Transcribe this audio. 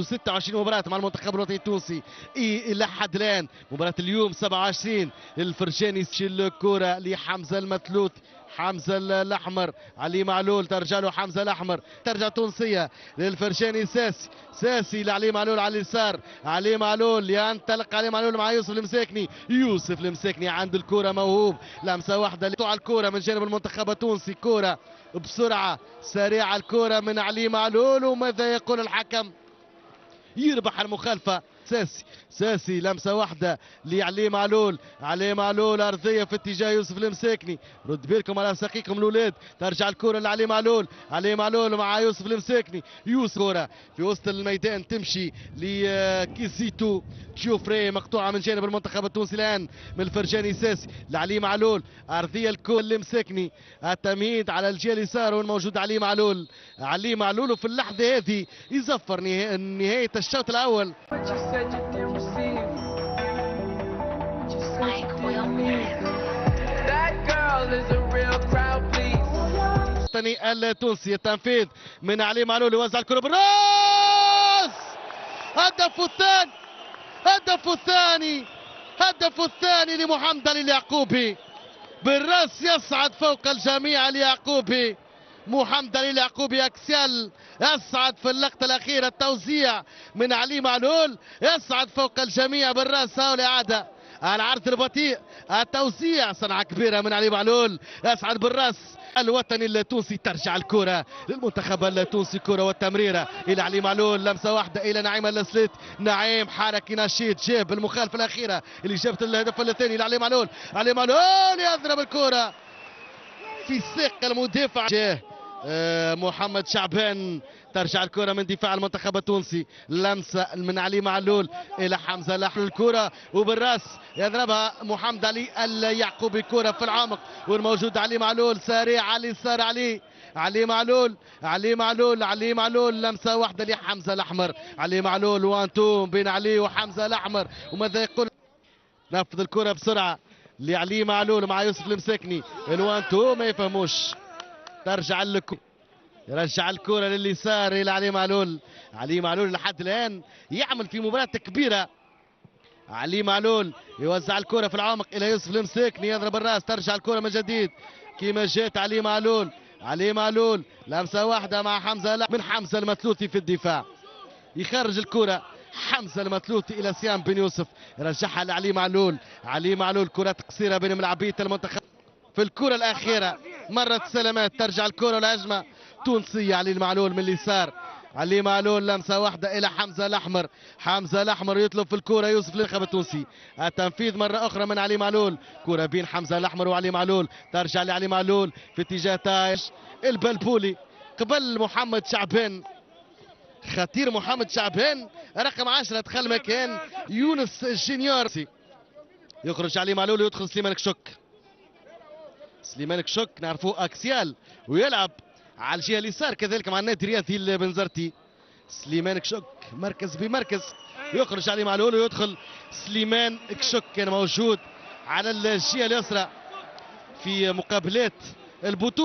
26 مباراة مع المنتخب الوطني التونسي إلى حد الآن. مباراة اليوم 27 للفرجاني، يشيل الكرة لحمزة المتلوت، حمزة الأحمر، علي معلول، ترجع له حمزة الأحمر، ترجع تونسية للفرجاني، ساسي لعلي معلول على اليسار، علي معلول ينطلق، علي معلول مع يوسف المساكني، يوسف المساكني عند الكرة موهوب، لمسة واحدة على الكرة من جانب المنتخب التونسي، كرة بسرعة سريعة، الكرة من علي معلول، وماذا يقول الحكم؟ يربح المخالفة. ساسي لمسة واحدة لعلي معلول، علي معلول أرضية في اتجاه يوسف المساكني، رد بالكم على ساقيكم الأولاد، ترجع الكرة لعلي معلول، علي معلول مع يوسف المساكني، يوسف كرة في وسط الميدان تمشي لكيزيتو تشوفري، مقطوعة من جانب المنتخب التونسي الآن من الفرجاني، ساسي لعلي معلول، أرضية الكرة المساكني، التمهيد على الجهة اليسار والموجود علي معلول، علي معلول وفي اللحظة هذه يزفر نهاية الشوط الأول. التونسي التنفيذ من علي معلول، يوزع الكرة بالراس، هدف الثاني، هدف الثاني لمحمد علي اليعقوبي، بالراس يصعد فوق الجميع اليعقوبي، محمد علي اليعقوبي اكسيال يصعد في اللقطة الأخيرة، التوزيع من علي معلول يصعد فوق الجميع بالراس، هاو الإعادة، العرض البطيء، التوزيع، صنعة كبيرة من علي معلول، يصعد بالراس الوطني التونسي، ترجع الكرة للمنتخب التونسي، كرة والتمريرة إلى علي معلول، لمسة واحدة إلى نعيم السليت، نعيم حركي نشيط، جاب المخالفة الأخيرة اللي جابت الهدف الثاني لعلي معلول، علي معلول يضرب الكرة في ساق المدافع، جاه محمد شعبان، ترجع الكرة من دفاع المنتخب التونسي، لمسة من علي معلول إلى حمزة لحن الكرة وبالراس يضربها محمد علي اليعقوبي، كرة في العمق والموجود علي معلول، سريع على اليسار، علي معلول لمسة واحدة لحمزة الأحمر، علي معلول وان تو بين علي وحمزة الأحمر، وماذا يقول؟ نفذ الكرة بسرعة لعلي معلول مع يوسف المساكني، الوان تو ما يفهموش، ترجع يرجع الكرة لليسار إلى علي معلول لحد الآن يعمل في مباراة كبيرة، علي معلول يوزع الكرة في العمق إلى يوسف المساكني، يضرب الراس، ترجع الكرة من جديد كما جات علي معلول لمسة واحدة مع حمزة المتلوثي في الدفاع، يخرج الكرة حمزة المتلوثي إلى سيام بن يوسف، يرجعها لعلي معلول، كرة قصيرة بين ملعبية المنتخب في الكرة الأخيرة، مرت سلامات، ترجع الكرة والهجمة تونسية، علي معلول من اليسار، علي معلول لمسة واحدة إلى حمزة الأحمر يطلب في الكرة يوسف المنتخب التونسي، التنفيذ مرة أخرى من علي معلول، كرة بين حمزة الأحمر وعلي معلول، ترجع لعلي معلول في اتجاه تايش البلبولي قبل محمد شعبان، خطير محمد شعبان رقم 10 دخل مكان يونس الجينيور، يخرج علي معلول ويدخل سليمان كشوك نعرفوه اكسيال ويلعب على الجهه اليسار كذلك مع النادي الرياضي البنزرتي، سليمان كشوك مركز بمركز، يخرج علي معلول ويدخل سليمان كشوك، كان موجود على الجهه اليسرى في مقابلات البطوله.